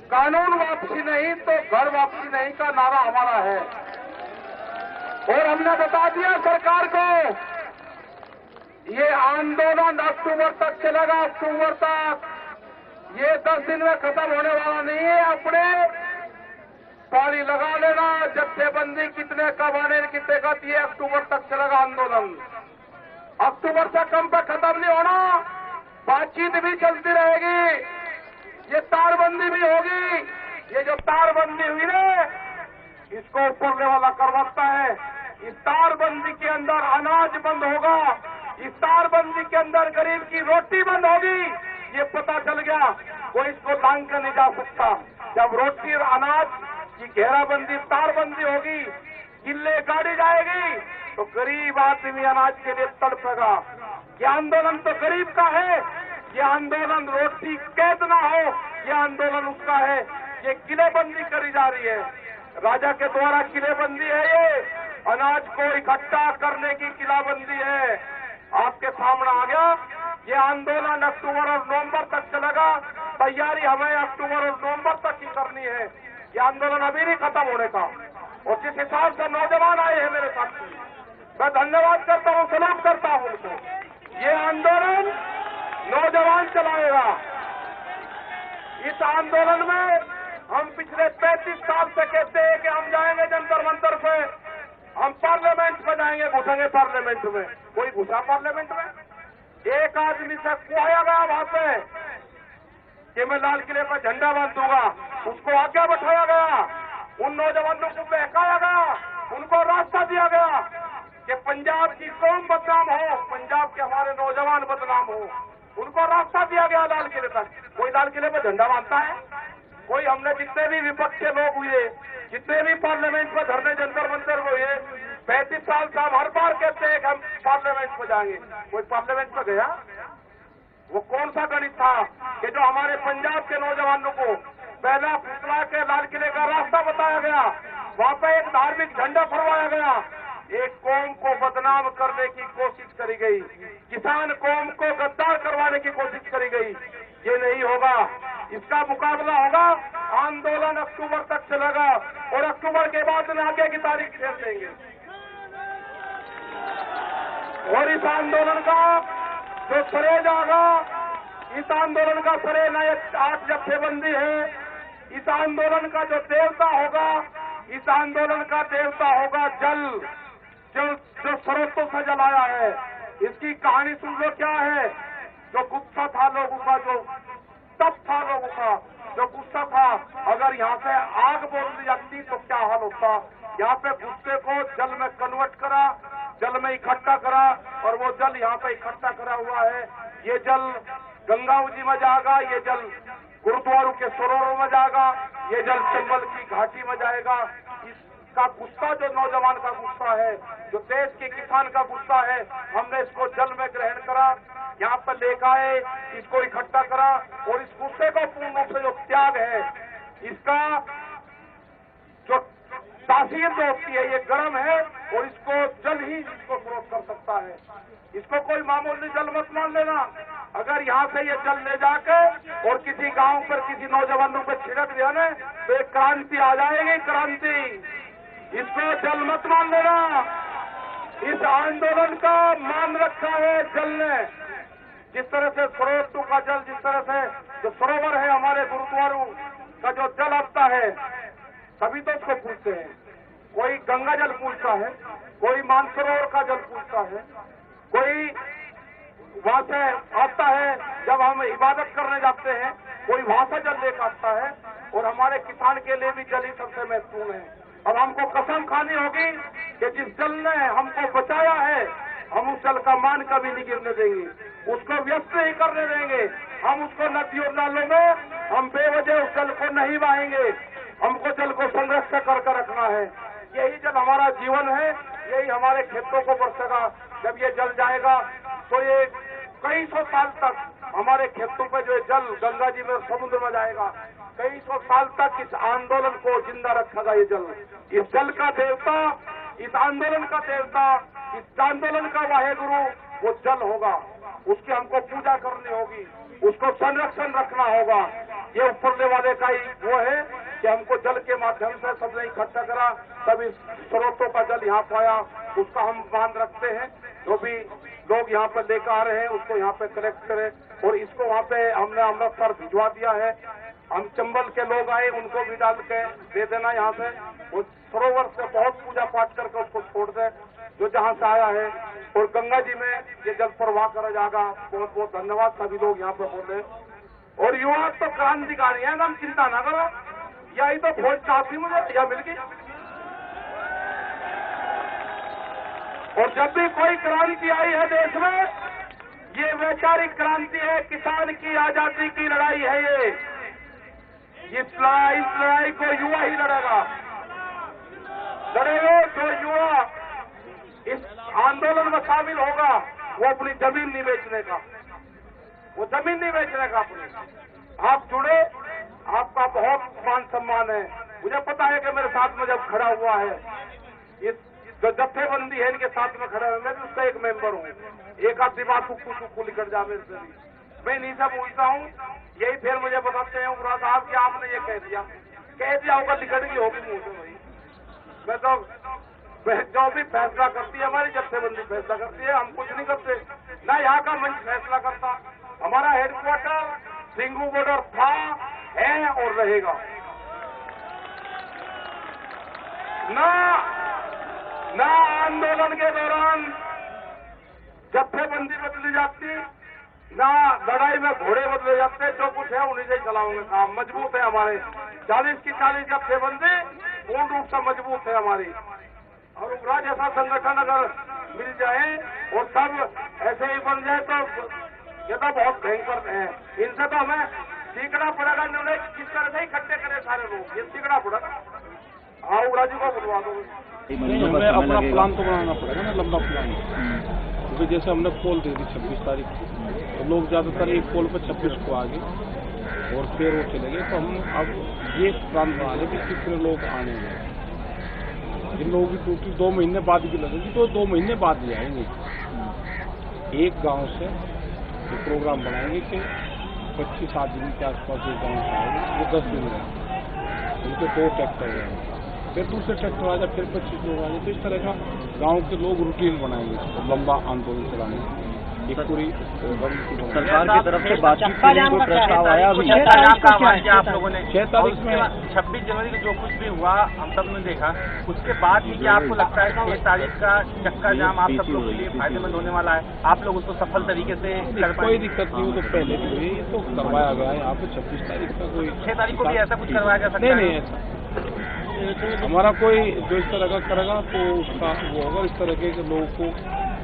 कानून वापसी नहीं तो घर वापसी नहीं का नारा हमारा है। और हमने बता दिया सरकार को, ये आंदोलन अक्टूबर तक चलेगा। अक्टूबर तक, ये 10 दिन में खत्म होने वाला नहीं है। अपने पानी लगा लेना, जत्थेबंदी कितने कब आने कितने का, ये अक्टूबर तक चलेगा आंदोलन। अक्टूबर से कम पे खत्म नहीं होना। बातचीत भी चलती रहेगी, ये तारबंदी भी होगी। ये जो तारबंदी हुई ना, इसको ऊपर वाला करवाता है। इस तारबंदी के अंदर अनाज बंद होगा, इस तारबंदी के अंदर गरीब की रोटी बंद होगी। ये पता चल गया, कोई इसको लांग कर नहीं जा सकता। जब रोटी और अनाज की घेराबंदी तारबंदी होगी, किले गाड़ी जाएगी, तो गरीब आदमी अनाज के लिए तड़पेगा। ये आंदोलन तो गरीब का है, ये आंदोलन रोटी कैद ना हो, ये आंदोलन उसका है। ये किलेबंदी करी जा रही है, राजा के द्वारा किलेबंदी है। ये अनाज को इकट्ठा करने की किलाबंदी है। आपके सामने आ गया। ये आंदोलन अक्टूबर और नवंबर तक चलेगा। तैयारी हमें अक्टूबर और नवंबर तक ही करनी है। ये आंदोलन अभी नहीं खत्म होने का। और जिस हिसाब से नौजवान आए हैं मेरे साथी, मैं धन्यवाद करता हूं, सलाम करता हूं उनको। ये आंदोलन नौजवान चलाएगा। इस आंदोलन में हम पिछले 35 साल से कहते हैं कि हम जाएंगे जंतर मंतर पे, हम पार्लियामेंट में जाएंगे, घुसेंगे पार्लियामेंट में। कोई घुसा पार्लियामेंट में? एक आदमी से कुआया गया वहां पे कि मैं लाल किले पर झंडा बांध दूंगा, उसको आगे बैठाया गया। उन नौजवानों को बहकाया गया, उनको रास्ता दिया गया कि पंजाब की कौम बदनाम हो, पंजाब के हमारे नौजवान बदनाम हो। उनको रास्ता दिया गया लाल किले तक। कोई लाल किले पर झंडा बांधता है? कोई? हमने जितने भी विपक्ष के लोग हुए, जितने भी पार्लियामेंट में धरने जंतर मंतर हुए, 35 साल से हम हर बार कहते हैं कि हम पार्लियामेंट में जाएंगे। कोई पार्लियामेंट में गया? वो कौन सा गणित था कि जो हमारे पंजाब के नौजवानों को पहला फुसला के लाल किले का रास्ता बताया गया, वहां पे एक धार्मिक झंडा फरमाया गया, एक कौम को बदनाम करने की कोशिश करी गई, किसान कौम को गद्दार करवाने की कोशिश करी गई। ये नहीं होगा। इसका मुकाबला होगा। आंदोलन अक्टूबर तक चलेगा और अक्टूबर के बाद में आगे की तारीख फेर देंगे। और इस आंदोलन का जो सरे जागा, इस आंदोलन का सरे नए 8 जत्थेबंदी है। इस आंदोलन का जो देवता होगा, इस आंदोलन का देवता होगा जल, जो स्रोतों से जल आया है। इसकी कहानी सुन लो क्या है। जो गुस्सा था लोगों का, जो तप था लोगों का, जो गुस्सा था, अगर यहाँ से आग बोल दी जाती तो क्या हाल होता। यहाँ पे गुस्से को जल में कन्वर्ट करा, जल में इकट्ठा करा, और वो जल यहाँ पे इकट्ठा करा हुआ है। ये जल गंगा जी में जाएगा, ये जल गुरुद्वारों के सरोवरों में जाएगा, ये जल चंबल की घाटी में जाएगा। इसका गुस्सा जो नौजवान का गुस्सा है, जो देश के किसान का गुस्सा है, हमने इसको जल में ग्रहण करा, यहाँ पर लेकर आए, इसको इकट्ठा करा, और इस गुस्से को पूर्ण रूप से जो त्याग है, इसका जो तासीर जो होती है, ये गर्म है, और इसको जल ही इसको स्रोत कर सकता है। इसको कोई मामूली जल मत मान लेना। अगर यहाँ से ये जल ले जाकर और किसी गांव पर किसी नौजवानों पर छिड़क दिया ना, तो एक क्रांति आ जाएगी, क्रांति। इसको जल मत मान लेना। इस आंदोलन का मान रखा है जल ने। जिस तरह से स्रोतों का जल, जिस तरह से जो सरोवर है हमारे गुरुद्वारों का जो जल आता है, सभी तो उसको पूछते हैं। कोई गंगा जल पूछता है, कोई मानसरोवर का जल पूछता है, कोई वहां से आता है जब हम इबादत करने जाते हैं, कोई वहां से जल लेकर आता है। और हमारे किसान के लिए भी जल ही सबसे महत्वपूर्ण है। अब हमको कसम खानी होगी कि जिस जल ने हमको बचाया है, हम उस जल का मान कभी नहीं गिरने देंगे, उसको व्यस्त नहीं करने देंगे। हम उसको नदियों नालों में हम बेवजह उस जल को नहीं बहाएंगे। हमको जल को संरक्षण करके रखना है। यही जल हमारा जीवन है, यही हमारे खेतों को बरसेगा। जब ये जल जाएगा तो ये कई सौ साल तक हमारे खेतों पे जो जल गंगा जी में समुद्र में जाएगा। कई सौ साल तक इस आंदोलन को जिंदा रखेगा ये जल। इस जल का देवता, इस आंदोलन का देवता, इस आंदोलन का वाहे गुरु वो जल होगा। उसकी हमको पूजा करनी होगी, उसको संरक्षण रखना होगा। ये ऊपरले वाले का ही वो है कि हमको जल के माध्यम से सबने इकट्ठा करा, सभी स्रोतों का जल यहाँ पाया, उसका हम मान रखते हैं। जो भी लोग यहाँ पर लेकर आ रहे हैं उसको यहाँ पे कलेक्ट करें, और इसको वहाँ पे हमने अमृतसर भिजवा दिया है। हम चंबल के लोग आए उनको भी डाल के दे देना यहाँ से, उस सरोवर से बहुत पूजा पाठ करके उसको छोड़ दे जो जहाँ से आया है, और गंगा जी में ये जल प्रवाह करा जाएगा। बहुत बहुत धन्यवाद, सभी लोग यहाँ पे बोले। और युवा तो क्रांतिकारी है, हम चिंता ना करो, यही तो भोज चाहती मुझे या मिल गई। और जब भी कोई क्रांति आई है देश में, ये वैचारिक क्रांति है, किसान की आजादी की लड़ाई है। ये इस लड़ाई को युवा ही लड़ेगा। लड़ेगा जो युवा इस आंदोलन में शामिल होगा वो अपनी जमीन नहीं बेचने का, वो जमीन नहीं बेचने का अपनी। आप जुड़े, आपका बहुत मान सम्मान है। मुझे पता है कि मेरे साथ में जब खड़ा हुआ है, ये जो जत्थेबंदी है इनके साथ में खड़ा है, मैं भी उसका एक मेंबर हूँ। एक आध बात सुक्कू निकल जा मेरे से भी, मैं इन्हीं से पूछता हूँ। यही फिर मुझे बताते हैं उमरा साहब कि आपने ये कह दिया होगा, निकल गई होगी मुंह से। भाई मैं तो जो भी फैसला करती है हमारी जत्थेबंदी फैसला करती है, हम कुछ नहीं करते, ना यहाँ का मंच फैसला करता। हमारा हेडक्वार्टर सिंगू बॉर्डर था, है और रहेगा। ना आंदोलन के दौरान जत्थेबंदी बदली जाती, ना लड़ाई में घोड़े बदले जाते। जो कुछ है उन्हीं से ही चलाओगे काम। मजबूत है हमारे 40 की 40 जत्थेबंदी पूर्ण रूप से मजबूत है हमारी। और उग्रा जैसा संगठन अगर मिल जाए और सब ऐसे ही बन जाए तो ये तो बहुत भयंकर है। इनसे तो हमें सीखना पड़ेगा, इन्होंने किस तरह से इकट्ठे करे सारे लोग, ये सीखना पड़ेगा। हाँ उग्रा जी को बुलवा दो। हमें अपना प्लान तो बनाना पड़ेगा ना, लंबा प्लान। क्योंकि जैसे हमने पोल दे दी 26 तारीख को, तो लोग ज्यादातर एक पोल पर 26 को आ गए और फिर वो चले गए। तो हम अब ये प्लान बना लें कि कितने लोग आने हैं। जिन लोगों की ड्यूटी 2 महीने बाद की लगेगी तो 2 महीने बाद ही आएंगे। एक गांव से एक प्रोग्राम बनाएंगे कि 25 आदमी के आसपास एक गाँव से आएंगे, वो 10 दिन रहेंगे, उनके 2 ट्रैक्टर रहेंगे, फिर दूसरे ट्रैक्टर आ जाए, फिर 25 लोग आ जाए। तो इस तरह का गांव के लोग रूटीन बनाएंगे इसको लंबा आंदोलन चलाने। एक पूरी सरकार की तरफ से बातचीत के लिए कोई प्रस्ताव आया अभी? आप लोगों ने 6 तारीख में 26 जनवरी को जो कुछ भी हुआ हम सब ने देखा, उसके बाद ही क्या आपको लगता है 6 तारीख का चक्का जाम आप सब लोगों के लिए फायदेमंद होने वाला है? आप लोग उसको सफल तरीके से कर पाए? कोई दिक्कत नहीं हो, तो पहले भी हुई, तो करवाया गया है। यहाँ पे 26 तारीख का कोई 6 तारीख को भी ऐसा कुछ करवाया जा सकता है? नहीं ऐसा हमारा कोई जो इस तरह का करेगा तो उसका वो होगा। इस तरह के लोगों को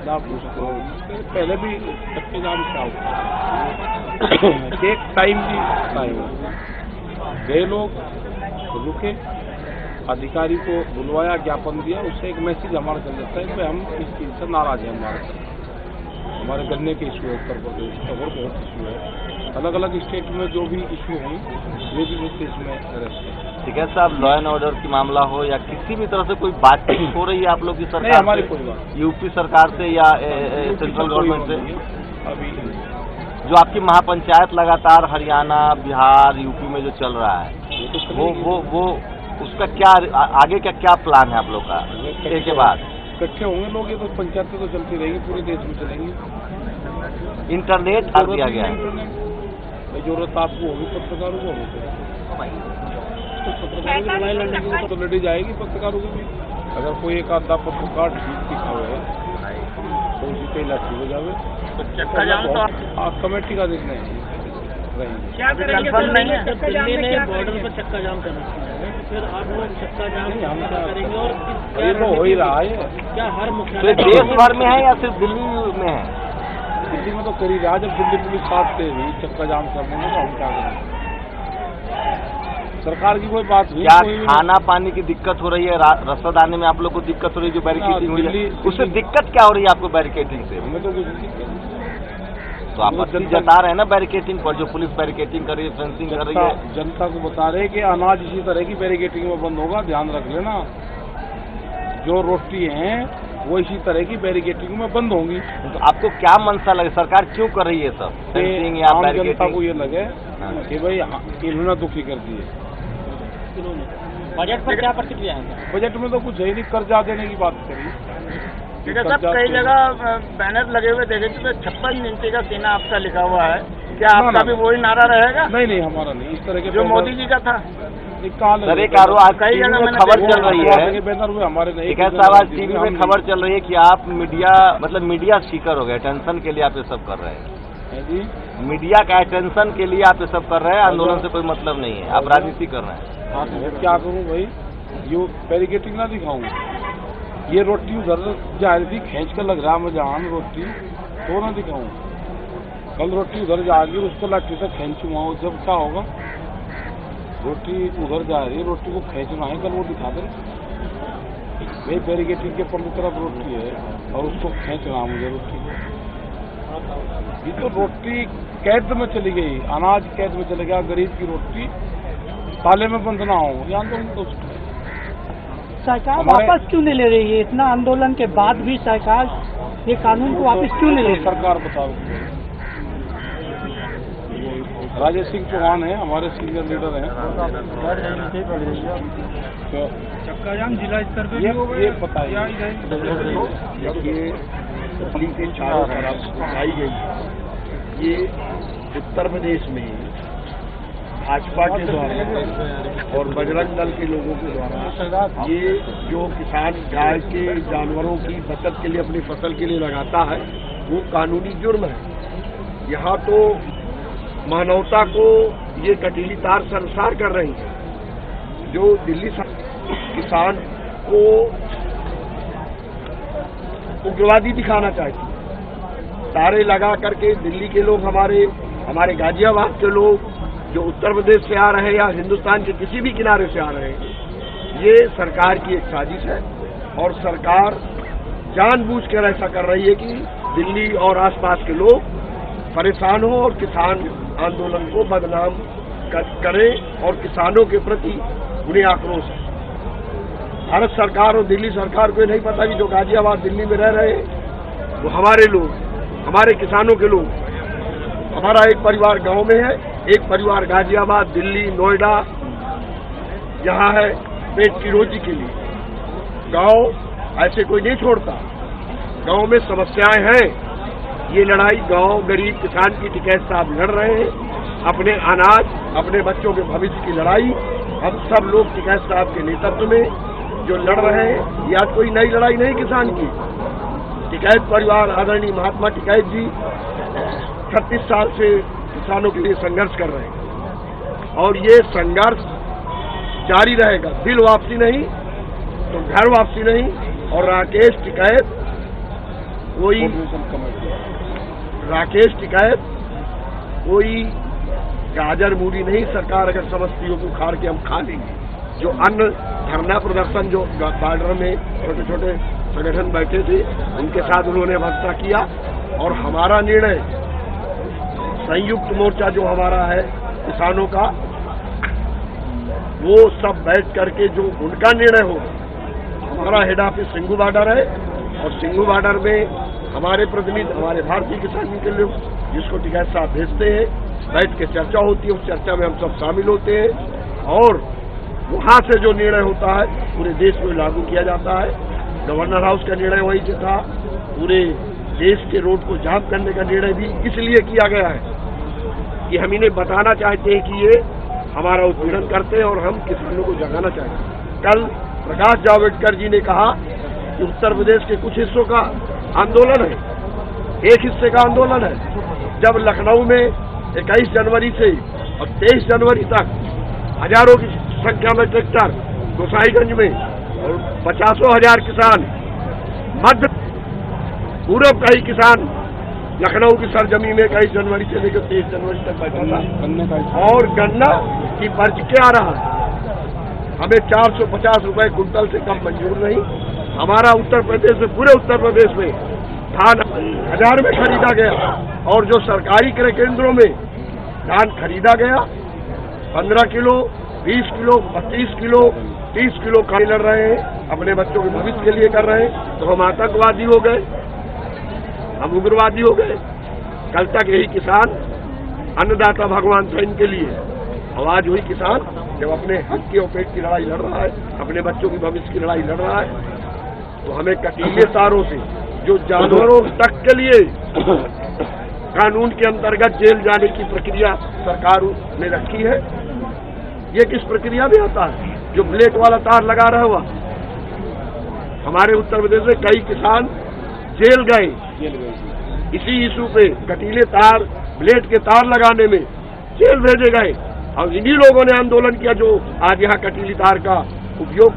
लाभ हो सकता है। पहले भी चक्के जाम क्या होता है, एक टाइम की टाइम गए लोग रुके, अधिकारी को बुलवाया, ज्ञापन दिया, उससे एक मैसेज हमारा चल जाता है कि हम इस चीज से नाराज हैं। हमारे गन्ने के इशू है, उत्तर प्रदेश का और बहुत इशू है। अलग अलग स्टेट में जो भी इशू है वो भी मुझसे इसमें रहते हैं। ठीक है साहब, लॉ एंड ऑर्डर की मामला हो या किसी भी तरह से कोई बातचीत हो रही है आप लोग की सरकार हमारी कोई बात, यूपी सरकार से या सेंट्रल गवर्नमेंट से? अभी जो आपकी महापंचायत लगातार हरियाणा, बिहार, यूपी में जो चल रहा है, वो उसका क्या आगे का क्या प्लान है आप लोग का? इसके बाद इकट्ठे होंगे लोग, ये तो पंचायतें तो चलती रहेगी, पूरे देश में चलेंगी। इंटरनेट कर दिया गया है, जरूरत आपको होगी पत्रकारों को लड़ाई लड़ने की तो लड़ी जाएगी पत्रकारों को भी। अगर कोई एक आधा पत्रकार ठीक दिखा हुआ है तो उसी पे लाठी हो जावे। तो चक्का जाम तो आप कमेटी का देखना है क्या करेंगे? दिल्ली ने बॉर्डर पर चक्का जाम करना है, फिर आप लोग चक्का जाम हम करेंगे और ये तो हो ही रहा है। क्या हर तो मुख्यालय देश भर में है या सिर्फ दिल्ली में है? दिल्ली में तो करी रहा, जब दिल्ली पुलिस साथ से हुई चक्का जाम करने में तो हम क्या करेंगे? सरकार की कोई बात नहीं। क्या खाना पानी की दिक्कत हो रही है? रसद आने में आप लोग को दिक्कत हो रही है जो बैरिकेडिंग हुई है, उससे दिक्कत क्या हो रही है आपको बैरिकेडिंग से? हमें तो कुछ दिक्कत नहीं। तो आप आपत्ति जता रहे हैं ना बैरिकेडिंग पर, जो पुलिस बैरिकेडिंग कर रही है, फेंसिंग कर रही है। जनता को बता रहे कि अनाज इसी तरह की बैरिकेडिंग में बंद होगा, ध्यान रख लेना। जो रोटी है वो इसी तरह की बैरिकेटिंग में बंद होंगी। तो आपको क्या मंशा लगे, सरकार क्यों कर रही है सब फेंसिंग या आम जनता बैरिकेटिंग? को ये लगे कि भाई इन्होंने दुखी कर दिए। बजट पर क्या प्रतिक्रिया है? बजट में तो कुछ है नहीं, कर्जा देने की बात करी। साहब कई जगह बैनर लगे हुए देखे थे, 56 इंची का सीना आपका लिखा हुआ है, क्या आपका भी वही नारा रहेगा? नहीं, हमारा नहीं, इस तरह के जो मोदी जी का था। सर एक आज कई जगह में मैंने खबर चल रही है, बैनर हुए हमारे नहीं। टिकैत साहब आज टीवी में खबर चल रही है कि आप मीडिया सीकर हो गए, टेंशन के लिए आप ये सब कर रहे हैं जी। मीडिया का अटेंशन के लिए आप ये सब कर रहे हैं, आंदोलन से कोई मतलब नहीं है, आप राजनीति कर रहे हैं। हाँ तो क्या करूँ भाई, ये बैरिकेटिंग ना दिखाऊं? ये रोटी उधर जा रही थी, खींच कर लग रहा मुझे आन रोटी, तो ना दिखाऊं? कल रोटी उधर जाएगी, उसको लाठी से खींचूंगा, जब क्या होगा? रोटी उधर जा रही है, रोटी को खींचना है, कल वो दिखा दे भाई बैरिकेटिंग के पल्ली तरफ रोटी है और उसको खींचना है मुझे रोटी को। ये तो रोटी कैद में चली गई, अनाज कैद में चले गया, गरीब की रोटी ताले में बंद ना हो, ये आंदोलन तो सरकार वापस क्यों नहीं ले रही है? इतना आंदोलन के बाद भी सरकार ये कानून को वापस क्यों नहीं ले रही? सरकार बताओ। राजेश सिंह चौहान है, हमारे सीनियर लीडर हैं। तो चक्का जाम जिला स्तर पे ये बताइए। देखिए, दिल्ली के चारों तरफ आई गई, ये उत्तर प्रदेश में भाजपा के द्वारा और बजरंग दल के लोगों के द्वारा ये जो किसान गाय के जानवरों की बचत के लिए अपनी फसल के लिए लगाता है, वो कानूनी जुर्म है। यहाँ तो मानवता को ये कटीली तार संसार कर रही है। जो दिल्ली किसान को उग्रवादी दिखाना चाहती है, तारे लगा करके दिल्ली के लोग, हमारे गाजियाबाद के लोग जो उत्तर प्रदेश से आ रहे हैं या हिंदुस्तान के किसी भी किनारे से आ रहे हैं, ये सरकार की एक साजिश है और सरकार जानबूझकर ऐसा कर रही है कि दिल्ली और आसपास के लोग परेशान हो और किसान आंदोलन को बदनाम करें और किसानों के प्रति उन्हें आक्रोश है। भारत सरकार और दिल्ली सरकार को नहीं पता कि जो गाजियाबाद दिल्ली में रह रहे हैं वो हमारे लोग, हमारे किसानों के लोग। हमारा एक परिवार गांव में है, एक परिवार गाजियाबाद, दिल्ली, नोएडा यहाँ है पेट की रोजी के लिए। गांव ऐसे कोई नहीं छोड़ता, गांव में समस्याएं हैं। ये लड़ाई गांव गरीब किसान की टिकैत साहब लड़ रहे हैं, अपने अनाज, अपने बच्चों के भविष्य की लड़ाई हम सब लोग टिकैत साहब के नेतृत्व में जो लड़ रहे हैं। ये आज कोई नई लड़ाई नहीं किसान की। टिकैत परिवार आदरणीय महात्मा टिकैत जी 36 साल से किसानों के लिए संघर्ष कर रहे हैं और ये संघर्ष जारी रहेगा। दिल वापसी नहीं तो घर वापसी नहीं। और राकेश टिकैत कोई गाजर मूली नहीं। सरकार अगर समझती हो तो उखाड़ के हम खा लेंगे। जो अन्य धरना प्रदर्शन जो बॉर्डर में छोटे छोटे संगठन बैठे थे, उनके साथ उन्होंने वार्ता किया और हमारा निर्णय संयुक्त मोर्चा जो हमारा है किसानों का, वो सब बैठ करके जो उनका निर्णय हो। हमारा हेड ऑफिस सिंघू बॉर्डर है और सिंघू बॉर्डर में हमारे प्रतिनिधि, हमारे भारतीय किसान के लोग जिसको टिकैत साहब भेजते हैं, बैठ के चर्चा होती है। उस चर्चा में हम सब शामिल होते हैं और वहाँ से जो निर्णय होता है पूरे देश में लागू किया जाता है। गवर्नर हाउस का निर्णय वही से था। पूरे देश के रोड को जाम करने का निर्णय भी इसलिए किया गया है कि हम इन्हें बताना चाहते हैं कि ये हमारा उत्पीड़न करते हैं और हम किसानों को जगाना चाहते हैं। कल प्रकाश जावड़ेकर जी ने कहा कि उत्तर प्रदेश के कुछ हिस्सों का आंदोलन है, एक हिस्से का आंदोलन है। जब लखनऊ में 21 जनवरी से और 23 जनवरी तक हजारों की संख्या में ट्रैक्टर, गोसाईगंज में और 50,000 किसान, मध्य पूरब का ही किसान लखनऊ की सरजमी में 21 जनवरी से लेकर 23 जनवरी तक बैठा था और गन्ना की पर्च क्या रहा है। हमें 450 रुपए कुंटल से कम मंजूर नहीं। हमारा उत्तर प्रदेश में, पूरे उत्तर प्रदेश में धान 1000 में खरीदा गया और जो सरकारी क्रय केंद्रों में धान खरीदा गया 15 किलो 20 किलो, 25 किलो, 30 किलो खाने लड़ रहे हैं, अपने बच्चों के भविष्य के लिए कर रहे हैं, तो हम आतंकवादी हो गए, हम उग्रवादी हो गए। कल तक यही किसान अन्नदाता भगवान था इनके लिए, और आज वही किसान जब अपने हक के और पेट की लड़ाई लड़ रहा है, अपने बच्चों की भविष्य की लड़ाई लड़ रहा है, तो हमें कटीले तारों से जो जानवरों तक के लिए कानून के अंतर्गत जेल जाने की प्रक्रिया सरकार ने रखी है, ये किस प्रक्रिया में आता है? जो ब्लेड वाला तार लगा रहा हुआ, हमारे उत्तर प्रदेश में कई किसान जेल गए इसी इशू पे, कटीले तार, ब्लेड के तार लगाने में जेल भेजे गए, और इन्हीं लोगों ने आंदोलन किया जो आज यहाँ कटीली तार का उपयोग